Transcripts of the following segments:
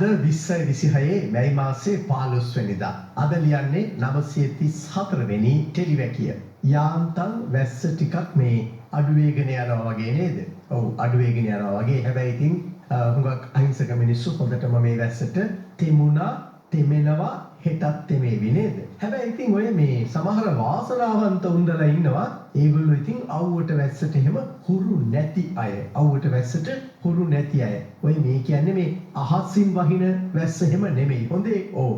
අද 2026 මැයි මාසේ 15 වෙනිදා. අද ලියන්නේ 934 වෙනි ටෙලිවැකිය. යාන්තම් වැස්ස ටිකක් මේ අඩු වේගන යනවා වගේ නේද? ඔව් අඩු වේගන යනවා වගේ. හැබැයි ඉතින් හුඟක් අහිංසක මිනිස්සු හොඳටම මේ වැස්සට තෙමුණා, තෙමෙනවා, හෙටත් තෙමේවි නේද? හැබැයි ඉතින් ඔය මේ සමහර වාසනාවන්ත උන්දලා ඉන්නවා. ඒගොල්ලෝ ඉතින් අවුවට වැස්සට එහෙම හුරු නැති අය. අවුවට වැස්සට හුරු නැති අය. ඔය මේ කියන්නේ මේ අහසින් වහින වැස්ස එහෙම නෙමෙයි. හොඳේ. ඔව්.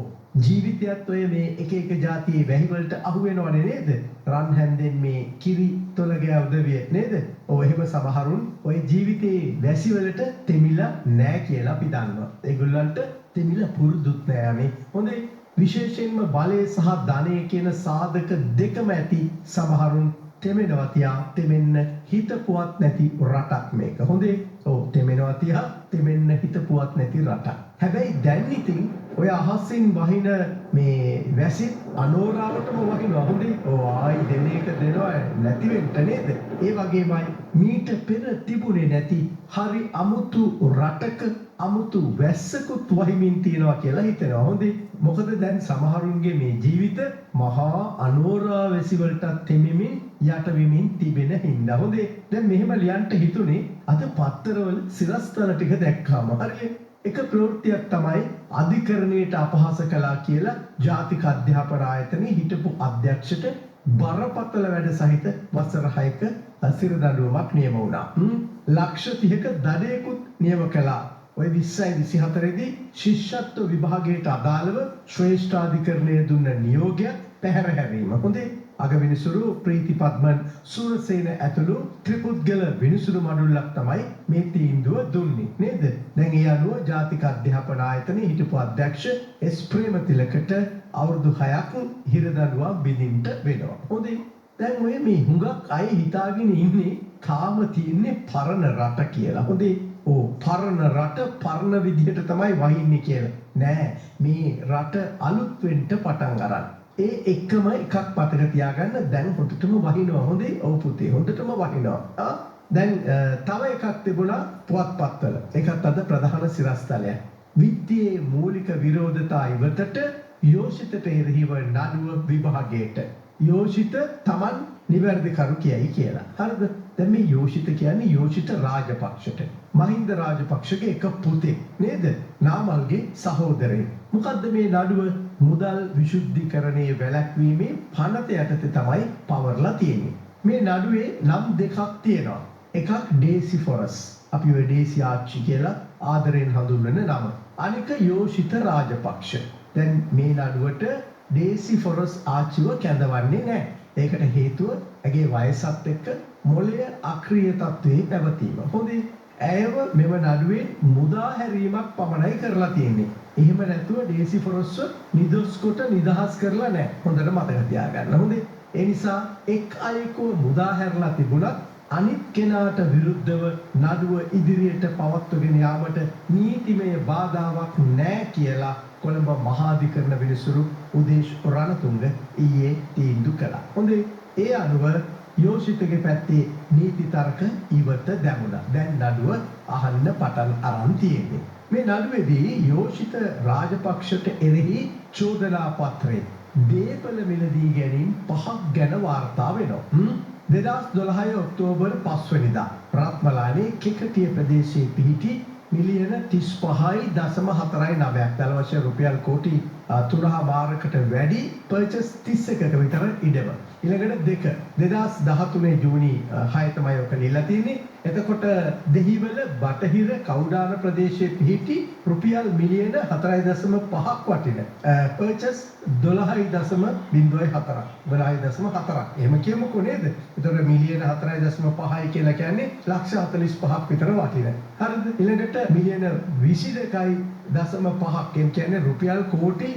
ජීවිතයත් ඔය මේ එක જાතියේ වැහි වලට අහු වෙනවනේ නේද? රන් හැන්දෙන් මේ කිරි තොල ගෑවුදවිය නේද? ඔය එහෙම සමහරුන් ඔය ජීවිතේ වැසි වලට තෙමිලා නෑ කියලා අපි දන්නවා. ඒගොල්ලන්ට තෙමිලා පුරුදුත් නෑ මේ. හොඳේ. විශේෂයෙන්ම බලය සහ ධනය කියන සාධක දෙකම ඇති සමහරුන් තෙමෙනවා තියා තෙමෙන්න හිතපුවත් නැති රටක් මේක. හොඳේ. ඔව් තෙමෙනවා තියා තෙමෙන්න හිතපුවත් නැති රටක්. හැබැයි දැන් ඉතින් ඔය අහසින් වහින මේ වැසිත් අනෝරාවටම වහිනවා. හොඳේ. ඔව් ආයි දෙන එක දෙනවා නැති වෙන්න නේද? ඒ වගේමයි මීට පෙර තිබුණේ නැති හරි අමුතු රටක අමුතු වැස්සකුත් වහිමින් තියෙනවා කියලා හිතෙනවා. හොඳේ. මොකද දැන් සමහරුන්ගේ මේ ජීවිත මහා අනෝරා වැසි වලට තෙමෙමින් යට වෙමින් තිබෙන හින්දා. හොඳේ. දැන් මෙහෙම ලියන්න හිතුනේ අද පත්තරවල සිරස්තල ටික දැක්කාම හරියට එක ප්‍රවෘත්තියක් තමයි අධිකරණයට අපහාස කළා කියලා ජාතික අධ්‍යාපන ආයතනයේ හිටපු අධ්‍යක්ෂට බරපතල වැඩ සහිත වසර 6ක සිරදඬුවමක් නියම වුණා. ලක්ෂ 30ක දඩයකුත් නියම කළා. ඔය 2024 දී ශිෂ්‍යත්ව විභාගයට අදාළව ශ්‍රේෂ්ඨාධිකරණය දුන්න නියෝගය පැහැර හැරීම. හොඳේ. අගවිනිසුරු ප්‍රීති පද්මන් සූරසේන ඇතුළු ත්‍රිපුද්ගල විනිසුරු මඩුල්ලක් තමයි මේ තීන්දුව දුන්නේ නේද? දැන් ඒ අනුව ජාතික අධ්‍යාපන ආයතනයේ හිටපු අධ්‍යක්ෂ එස් ප්‍රේමතිලකට අවුරුදු 6ක් හිරදඬුවම් බිඳින්න වෙනවා. හොඳේ. දැන් ඔය මේ හුඟක් අය හිතාගෙන ඉන්නේ තාම තියෙන්නේ පරණ රට කියලා. හොඳේ. ඕ පරණ රට පරණ විදිහට තමයි වහින්නේ කියලා. නෑ මේ රට අලුත් වෙන්න පටන් ගන්න. ඒ එකම එකක් මතක තියාගන්න දැන් හොඳටම වහිනවා. හොඳේ. ඔව් පුතේ හොඳටම වහිනවා. දැන් තව එකක් තිබුණා පුවත්පත්වල. ඒකත් අද ප්‍රධාන සිරස්තලයක්. විත්තියේ මූලික විරෝධතා ඉවතට යෝෂිතට එරෙහිව නඩුව විභාගයට. යෝෂිත Taman නිවැරදි කරු කියයි කියලා. හරිද? දැන් මේ යෝෂිත කියන්නේ යෝෂිත රාජපක්ෂට. මහින්ද රාජපක්ෂගේ එක පුතෙක් නේද? නාමල්ගේ සහෝදරයෙක්. මොකද්ද මේ නඩුව? මුදල් විශුද්ධිකරණයේ වැළැක්වීමේ පනත යටතේ තමයි පවර්ලා තියෙන්නේ. මේ නඩුවේ නම් දෙකක් තියෙනවා. එකක් ඩේසිෆොරස්. අපි ඔය ඩේසි ආච්චි කියලා ආදරෙන් හඳුන්වන නම. අනික යෝෂිත රාජපක්ෂ. දැන් මේ නඩුවට ඩේසිෆොරස් ආච්චිව කැඳවන්නේ නැහැ. ඒකට හේතුව ඇගේ වයසත් එක්ක මොළය අක්‍රීය තත්ත්වයේ පැවතීම. හොඳේ. ඇයව මෙම නඩුවේ මුදා හැරීමක් පමණයි කරලා තියෙන්නේ. එහෙම නැතුව ඩේසිෆොරස්ව නිදොස් කොට නිදහස් කරලා නැහැ. හොඳට මතක තියාගන්න. හොඳේ. ඒ නිසා එක් අයෙකුව මුදා හැරලා තිබුණත් අනිත් කෙනාට විරුද්ධව නඩුව ඉදිරියට පවත්වගෙන යාමට නීතිමය බාධාවක් නැහැ කියලා කොළඹ මහාධිකරණ විනිසුරු උදේශ් රණතුංග ඊයේ තීන්දුව කළා. හොඳේ. ඒ අනුව යෝෂිතගේ පැත්තේ නීති තර්ක ඉවත දැමුණා. දැන් නඩුව අහන්න පටන් අරන් තියෙන්නේ. මේ නඩුවේදී යෝෂිත රාජපක්ෂට එරෙහි චෝදනා පත්‍රයේ දේපල මිලදී ගැනීම 5ක් ගැන වාර්තා වෙනවා. 2012 ඔක්තෝබර් 5 වෙනිදා රත්මලානේ කෙකටිය ප්‍රදේශයේ පිහිටි මිලියන 35.49ක් දලවශ රුපියල් කෝටි 3.5කට වැඩි පර්චස් 31ක විතර ඉඩම. ඊළඟට 2013 ජූනි 6 තමයි ඔක නිලා තියෙන්නේ. එතකොට දෙහිවල බටහිර කවුඩාන ප්‍රදේශයේ පිහිටි රුපියල් මිලියන 4.5ක් වටින පර්චස් 12.04ක් 12.4ක් එහෙම කියමුකෝ නේද? එතකොට මිලියන 4.5යි කියලා කියන්නේ ලක්ෂ 45ක් විතර වටින. හරිද? ඊළඟට මිලියන 22.5ක් කියන්නේ රුපියල් කෝටි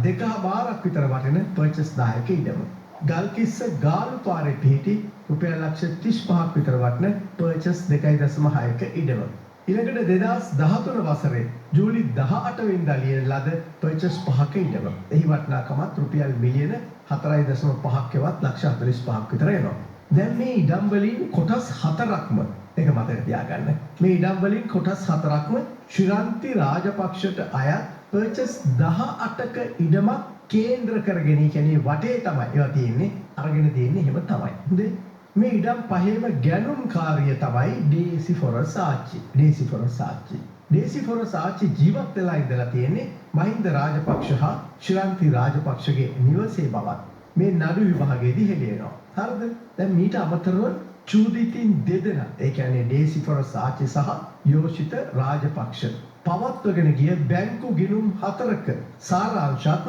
2.5ක් විතර වටින පර්චස් 10ක ඉඩම. ගල්කිස්ස ගාලු පාරේ පිහිටි රුපියල් ලක්ෂ 35ක් විතර වටින පර්චස් 2.6ක ඉඩම. ඊළඟට 2013 වසරේ ජූලි 18 වෙනිදා ලියන ලද පර්චස් 5ක ඉඩම. එහි වටිනාකමත් රුපියල් මිලියන 4.5ක් වත් ලක්ෂ 45ක් විතර එනවා. දැන් මේ ඉඩම් වලින් කොටස් 4ක්ම ඒක මතක තියාගන්න. මේ ඉඩම් වලින් කොටස් 4ක්ම ශ්‍රීලංති රාජපක්ෂට අයත් පර්චස් 18ක ඉඩමක් කේන්ද්‍ර කරගෙන කියන්නේ වටේ තමයි ඒවා තියෙන්නේ. අරගෙන තියෙන්නේ එහෙම තමයි. හොඳේ. මේ ඉඩම් පහේම ගැනුම්කාරිය තමයි ඩේසිෆොරස් ආච්චි. ඩේසිෆොරස් ආච්චි. ඩේසිෆොරස් ආච්චි ජීවත් වෙලා ඉඳලා තියෙන්නේ මහින්ද රාජපක්ෂ හා ශ්‍රීලංති රාජපක්ෂගේ නිවසේ බවත් මේ නඩු විභාගයේදී හෙළියනවා. හරිද? දැන් මීට අමතරව චූදිතින් දෙදෙනා ඒ කියන්නේ ඩේසිෆොරස් ආච්චි සහ යෝෂිත රාජපක්ෂ පවත්වගෙන ගිය බැංකු ගිණුම් 4ක සාරාංශත්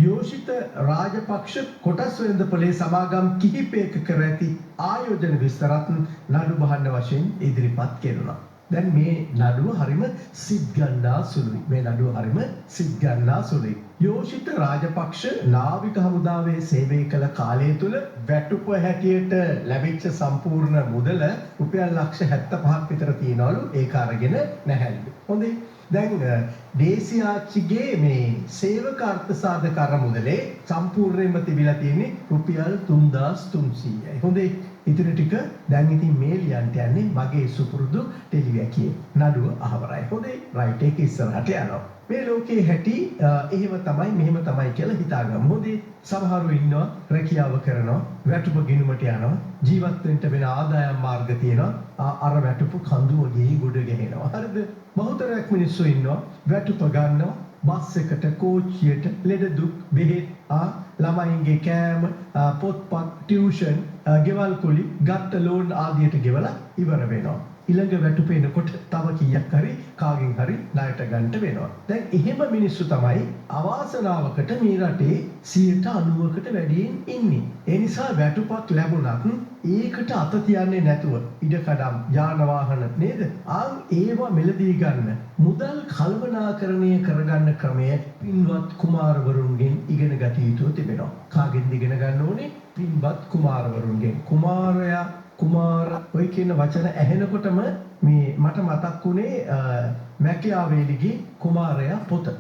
යෝෂිත රාජපක්ෂ කොටස් වෙළඳපොලේ සමාගම් කිහිපයක කර ඇති ආයෝජන විස්තරත් නඩු බහන්න වශයෙන් ඉදිරිපත් කෙරුණා. දැන් මේ නඩුව හරිම සිත් ගන්නා සුළුයි. මේ නඩුව හරිම සිත් ගන්නා සුළුයි. යෝෂිත රාජපක්ෂ නාවික හමුදාවේ සේවය කළ කාලය තුල වැටුප හැටියට ලැබිච්ච සම්පූර්ණ මුදල රුපියල් ලක්ෂ 75ක් විතර තියනවලු ඒක අරගෙන නැහැලු. හොඳේ. දැන් ඩේසි ආච්චිගේ මේ සේවක අර්ථ සාධක අරමුදලේ සම්පූර්ණයෙන්ම තිබිලා තියෙන්නේ රුපියල් 3300යි. හොඳේ. ඉතින් ටික දැන් ඉතින් මේ ලියන්ට යන්නේ මගේ සුපුරුදු ටෙලිවැකියේ නඩුව අහවරයි. හොඳේ. රයිට් එක ඉස්සරහට යනවා. මේ ලෝකේ හැටි එහෙම තමයි මෙහෙම තමයි කියලා හිතාගමු. හොඳේ. සමහරව ඉන්නවා රැකියාව කරනවා වැටුප ගිණුමට යනවා ජීවත් වෙන්න වෙන ආදායම් මාර්ග තියෙනවා අර වැටුප කඳු වගේ ගොඩ ගැහෙනවා. හරිද? බහුතරයක් මිනිස්සු ඉන්නවා වැටුප ගන්නවා බස් එකට කෝච්චියට ලෙඩ දුක් බෙහෙත් ළමයින්ගේ කෑම පොත්පත් ටියුෂන් ගෙවල් කුලි ගත්ත ලෝන් ආදියට ගෙවලා ඉවර වෙනවා. ඊළඟ වැටුප එනකොට තව කීයක් හරි කාගෙන් හරි ණයට ගන්න වෙනවා. දැන් එහෙම මිනිස්සු තමයි අවාසනාවකට මේ රටේ 90%කට වැඩියෙන් ඉන්නේ. ඒ නිසා වැටුපක් ලැබුණත් ඒකට අත තියන්නේ නැතුව ඉඩකඩම් යාන වාහන නේද? ඒවා මෙලදී ගන්න මුදල් කළමනාකරණය කරගන්න ක්‍රමය පින්වත් කුමාරවරුන්ගෙන් ඉගෙන ගත යුතු තිබෙනවා. කාගෙන්ද ඉගෙන ගන්න ඕනේ? පින්වත් කුමාරවරුන්ගෙන්. කුමාර ඔය කියන වචන ඇහෙනකොටම මේ මට මතක් වුණේ මැකියාවෙලිගේ කුමාරයා පොත.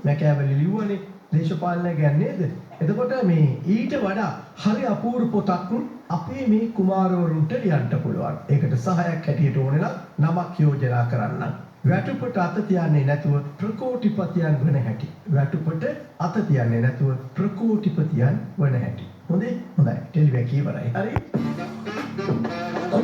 මැකියාවෙලි ලිව්වනේ දේශපාලනය ගැන නේද? එතකොට මේ ඊට වඩා හරි අපූර්ව පොතක් අපේ මේ කුමාරවරුන්ට ලියන්න පුළුවන්. ඒකට සහායක් හැටියට ඕනේ නම් නමක් යෝජනා කරන්න. වැටුපට අත තියන්නේ නැතුව ප්‍රකෝටිපතියන් වන හැටි. වැටුපට අත තියන්නේ නැතුව ප්‍රකෝටිපතියන් වන හැටි. හොඳයි. ටෙලිවැකිය ඉවරයි. හරි. Oh,